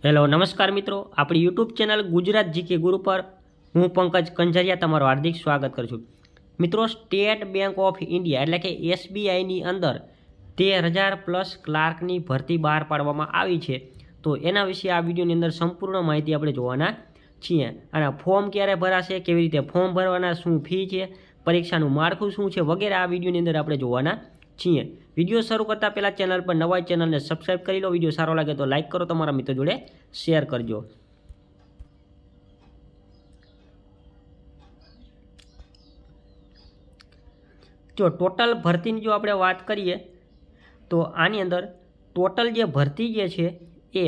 Hello નમસ્કાર મિત્રો, આપણી યુટ્યુબ ચેનલ ગુજરાત જીકે ગુરુ પર હું પંકજ કંજરિયા તમારું હાર્દિક સ્વાગત કરું છું. મિત્રો, સ્ટેટ બેંક ઓફ ઇન્ડિયા એટલે કે એસબીઆઈની અંદર 13,000+ ક્લાર્કની ભરતી બહાર પાડવામાં આવી છે. તો એના વિશે આ વિડીયોની અંદર સંપૂર્ણ માહિતી આપણે જોવાના છીએ. અને ફોર્મ ક્યારે ભરાશે, કેવી રીતે ફોર્મ ભરવાના, શું ફી છે, પરીક્ષાનું માળખું શું છે વગેરે આ વિડીયોની અંદર આપણે જોવાના છીએ. વિડીયો શરૂ કરતાં પહેલાં ચેનલ પર નવા ચેનલને સબસ્ક્રાઈબ કરી લો. વિડીયો સારો લાગે તો લાઇક કરો, તમારા મિત્રો જોડે શેર કરજો. જો ટોટલ ભરતીની જો આપણે વાત કરીએ તો આની અંદર ટોટલ જે ભરતી જે છે એ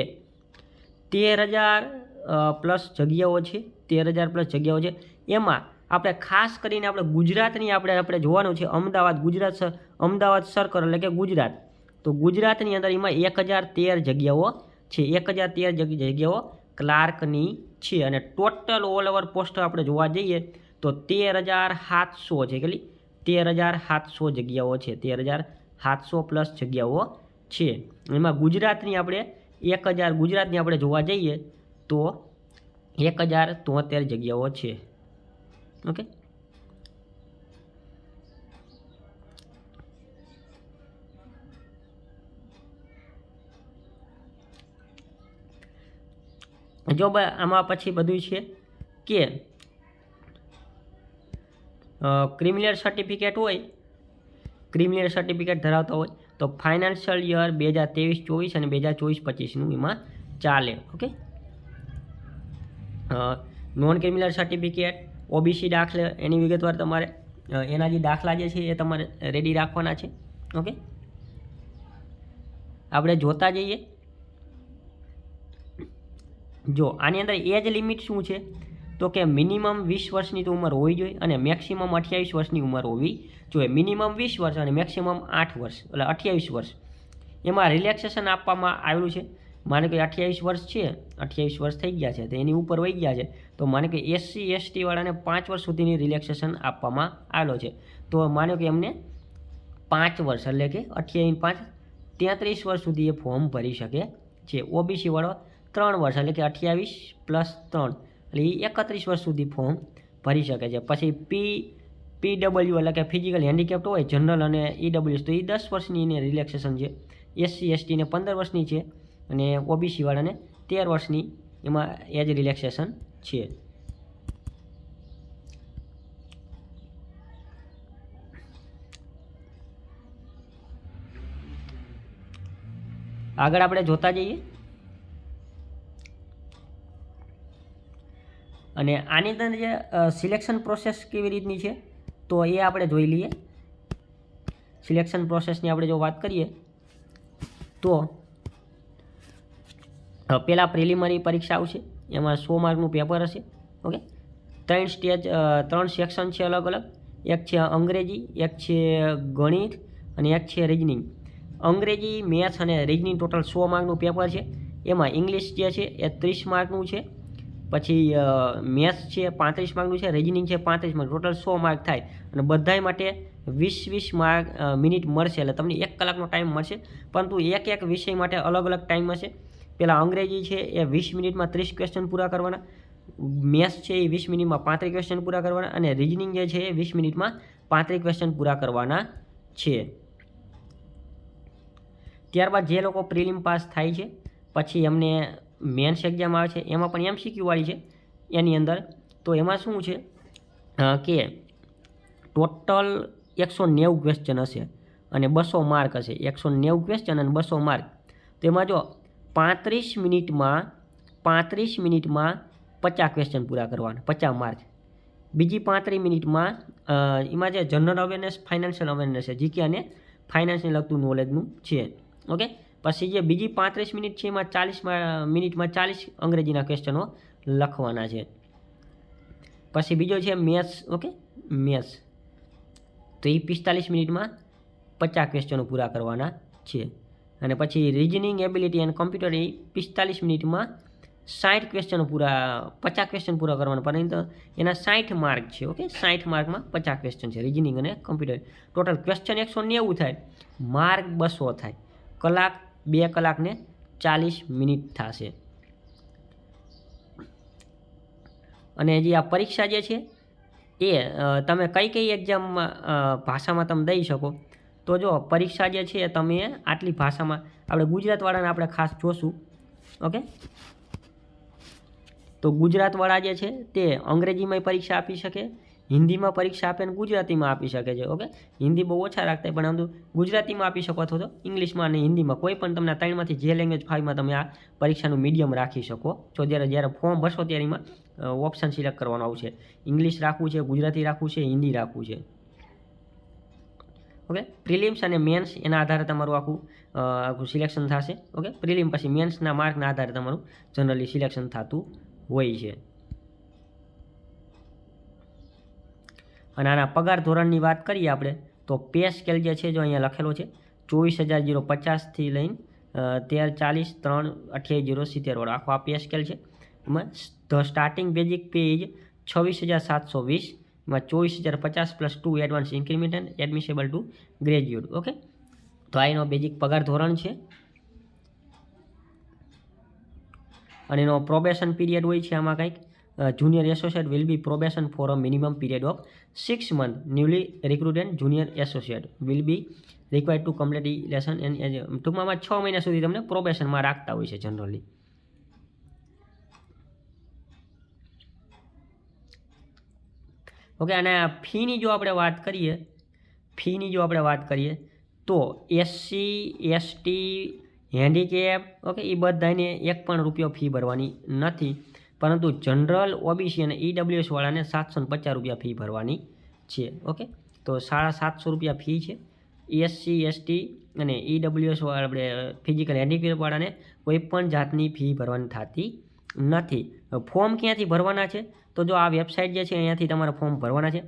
13,000+ જગ્યાઓ છે. 13,000+ જગ્યાઓ છે. એમાં આપણે ખાસ કરીને આપણે ગુજરાતની આપણે જોવાનું છે. અમદાવાદ સર્કલ એટલે કે ગુજરાત. તો ગુજરાતની અંદર એમાં 1,013 જગ્યાઓ છે. 1,013 જગ્યાઓ ક્લાર્કની છે. અને ટોટલ ઓલ ઓવર પોસ્ટ આપણે જોવા જઈએ તો 13,700 છે. કેટલી? 13,700 જગ્યાઓ છે. 13,700+ જગ્યાઓ છે. એમાં ગુજરાતની આપણે 1,000 ગુજરાતની આપણે જોવા જઈએ તો 1,073 જગ્યાઓ છે. ઓકે, જો આમાં પછી બધું છે કે ક્રિમિનલ સર્ટિફિકેટ હોય, ક્રિમિનલ સર્ટિફિકેટ ધરાવતા હોય તો ફાઇનાન્શિયલ યર 2023-24 અને 2024-25નું એમાં ચાલે. Okay, non criminal certificate, OBC દાખલા, એની વિગતવાર તમારે એના જે દાખલા જે છે એ તમારે રેડી રાખવાના છે. ઓકે, આપણે જોતા જઈએ. જો આની અંદર એજ લિમિટ શું છે તો કે મિનિમમ 20 વર્ષની તો ઉંમર હોવી જોઈએ અને મેક્સિમમ 28 વર્ષની ઉંમર હોવી જોઈએ. મિનિમમ 20 વર્ષ અને મેક્સિમમ 8 વર્ષ એટલે 28 વર્ષ. એમાં રિલેક્સેશન આપવામાં આવેલું છે. માને કે 28 વર્ષ છે, 28 વર્ષ થઈ ગયા છે તો એની ઉપર વહી ગયા છે તો માને કે SC ST વાળાને 5 વર્ષ સુધીની રિલેક્સેશન આપવામાં આવેલો છે. તો માનો કે એમને 5 વર્ષ એટલે કે 28 × 5 33 વર્ષ સુધી એ ફોર્મ ભરી શકે છે. ઓબીસી વાળો 3 વર્ષ એટલે કે 28 + 3 એટલે એ 31 વર્ષ સુધી ફોર્મ ભરી શકે છે. પછી PW એટલે કે ફિઝિકલ હેન્ડીકેપ્ટ હોય, જનરલ અને EWS તો એ 10 વર્ષની એને રિલેક્સેશન છે. SC ST ને 15 વર્ષની છે અને ઓબીસી વાળાને 13 વર્ષની એમાં એજ રિલેક્સેશન છે. આગળ આપણે જોતા જઈએ. અને આની અંદર જે સિલેક્શન પ્રોસેસ કેવી રીતની છે તો એ આપણે જોઈ લઈએ. સિલેક્શન પ્રોસેસની આપણે જો વાત કરીએ તો પહેલાં પ્રિલિમિનરી પરીક્ષા આવશે. એમાં 100 માર્કનું પેપર હશે. ઓકે, 3 સેક્શન છે અલગ અલગ. એક છે અંગ્રેજી, એક છે ગણિત અને એક છે રિઝનિંગ. અંગ્રેજી, મેથ્સ અને રિઝનિંગ ટોટલ 100 માર્કનું પેપર છે. એમાં ઇંગ્લિશ જે છે એ 30 માર્કનું છે. પછી મેથ્સ છે 35 માર્કનું છે, રિઝનિંગ છે 35 માર્ક, ટોટલ 100 માર્ક થાય. અને બધાય માટે 20 મિનિટ મળશે એટલે તમને 1 કલાકનો ટાઈમ મળશે. પરંતુ એક વિષય માટે અલગ અલગ ટાઈમ હશે. પહેલાં અંગ્રેજી છે એ 20 મિનિટમાં 30 ક્વેશ્ચન પૂરા કરવાના, મેથ્સ છે એ 20 મિનિટમાં 35 ક્વેશ્ચન પૂરા કરવાના અને રિઝનિંગ જે છે એ 20 મિનિટમાં 35 ક્વેશ્ચન પૂરા કરવાના છે. ત્યારબાદ જે લોકો પ્રિલિમ પાસ થાય છે પછી એમને મેન્સ એક્ઝામ આવે છે. એમાં પણ MCQ વાળી છે એની અંદર. તો એમાં શું છે કે ટોટલ 190 ક્વેશ્ચન હશે અને 200 માર્ક હશે. 190 ક્વેશ્ચન અને 200 માર્ક. તેમાં જો 35 મિનિટમાં 50 ક્વેશ્ચન પૂરા કરવાના, 50 માર્ક. બીજી 35 મિનિટમાં એમાં જે જનરલ અવેરનેસ, ફાઇનાન્શિયલ અવેરનેસ છે, જીકે અને ફાઇનાન્સને લગતું નોલેજનું છે. ઓકે, પછી જે બીજી 35 મિનિટ છે એમાં 40 મિનિટમાં 40 અંગ્રેજીના ક્વેશ્ચનો લખવાના છે. પછી બીજો છે મેથ્સ. ઓકે, મેથ્સ તો એ 45 મિનિટમાં 50 ક્વેશ્ચનો પૂરા કરવાના છે. અને પછી રિઝનિંગ, એબિલિટી અને કોમ્પ્યુટર એ 45 મિનિટમાં 60 ક્વેશ્ચનો 50 ક્વેશ્ચન પૂરા કરવાના. પરંતુ એના 60 માર્ક છે. ઓકે, 60 માર્કમાં 50 ક્વેશ્ચન છે રિઝનિંગ અને કોમ્પ્યુટર. ટોટલ ક્વેશ્ચન 190 થાય, માર્ક 200 થાય. કલાક 2 કલાક ને 40 મિનિટ થશે. અને જે આ પરીક્ષા જે છે એ તમે કઈ કઈ એક્ઝામમાં ભાષામાં તમે દઈ શકો. તો જો પરીક્ષા જે છે તમે આટલી ભાષામાં આપણે ગુજરાતવાળાને આપણે ખાસ જોશું. ઓકે, તો ગુજરાતવાળા જે છે તે અંગ્રેજીમાં પરીક્ષા આપી શકે, હિન્દીમાં પરીક્ષા આપે અને ગુજરાતીમાં આપી શકે છે. ઓકે, હિન્દી બહુ ઓછા રાખતા પણ આમ ગુજરાતીમાં આપી શકો અથવા તો ઇંગ્લિશમાં અને હિન્દીમાં કોઈ પણ તમને ત્રણમાંથી જે લેંગ્વેજ ફાઈવમાં તમે આ પરીક્ષાનું મીડિયમ રાખી શકો છો. જ્યારે ફોર્મ ભરશો ત્યારે એમાં ઓપ્શન સિલેક્ટ કરવાનો આવશે. ઇંગ્લિશ રાખવું છે, ગુજરાતી રાખવું છે, હિન્દી રાખવું છે. ઓકે, પ્રિલિમ્સ અને મેન્સ એના આધારે તમારું આખું સિલેક્શન થશે. ઓકે, પ્રિલિમ પછી મેન્સના માર્કના આધારે તમારું જનરલી સિલેક્શન થતું હોય છે. અને આના પગાર ધોરણની વાત કરીએ આપણે તો પે સ્કેલ જે છે જો અહીંયા લખેલો છે 24,050થી લઈને 13,40,3,28,070 વાળો આખો આ પે સ્કેલ છે. એમાં the starting basic pay is 26,720, એમાં 24,050 plus 2 advance increment and admissible to graduate. Okay, તો આ એનો બેઝિક પગાર ધોરણ છે. અને એનો પ્રોબેશન પીરિયડ હોય છે આમાં કંઈક junior associate will be probation for a minimum period of 6 months. Newly recruited junior associate will be required to complete lesson and ટૂંકમાં 6 મહિના સુધી તમને પ્રોબેશનમાં રાખતા હોય છે જનરલી. ઓકે, અને ફીની જો આપણે વાત કરીએ તો SC ST હેન્ડીકેપ ઓકે એ બધાને એક પણ રૂપિયો ફી ભરવાની નથી, પરંતુ જનરલ OBC અને EWS વાળાને 750 રૂપિયા ફી ભરવાની છે. ઓકે, તો 750 રૂપિયા ફી છે. SC ST અને EWS વાળા આપણે ફિઝિકલ હેન્ડીકેપ વાળાને કોઈ પણ જાતની ફી ભરવાની થતી નથી. ફોર્મ ક્યાંથી ભરવાના છે તો જો આ વેબસાઇટ જે છે અહીંયાથી તમારે ફોર્મ ભરવાના છે.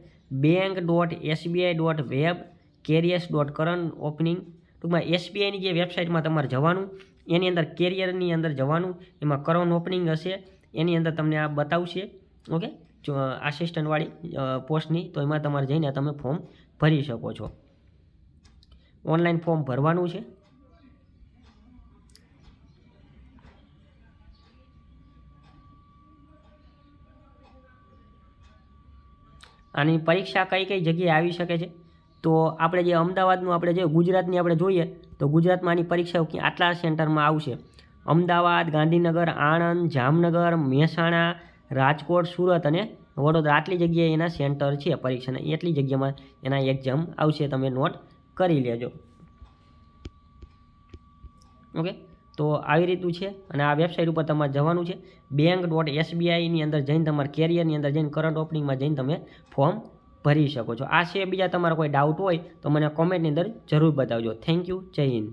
bank.sbi.web.careers.current opening. ટૂંકમાં SBIની જે વેબસાઇટમાં તમારે જવાનું, એની અંદર કેરિયરની અંદર જવાનું, એમાં કરંટ ઓપનિંગ હશે, એની અંદર તમને આ બતાવશે. ઓકે, જો આસિસ્ટન્ટવાળી પોસ્ટની, તો એમાં તમારે જઈને તમે ફોર્મ ભરી શકો છો. ઓનલાઈન ફોર્મ ભરવાનું છે. આની પરીક્ષા કઈ કઈ જગ્યાએ આવી શકે છે તો આપણે જે અમદાવાદનું આપણે જે ગુજરાતની આપણે જોઈએ તો ગુજરાતમાં આની પરીક્ષાઓ આટલા સેન્ટરમાં આવશે: અમદાવાદ, ગાંધીનગર, આણંદ, જામનગર, મહેસાણા, રાજકોટ, સુરત અને વડોદરા. આટલી જગ્યાએ એના સેન્ટર છે પરીક્ષાના. એટલી જગ્યામાં એના એક્ઝામ આવશે, તમે નોટ કરી લેજો. ઓકે, તો આવી રીતનું છે. અને આ વેબસાઇટ ઉપર તમારે જવાનું છે. bank.sbi ની અંદર જઈને તમારે કેરિયરની અંદર જઈને કરંટ ઓપનિંગમાં જઈને તમે ફોર્મ ભરી શકો છો. આ છે. બીજા તમારા કોઈ ડાઉટ હોય તો મને કોમેન્ટની અંદર જરૂર બતાવજો. Thank you. જય હિન્દ.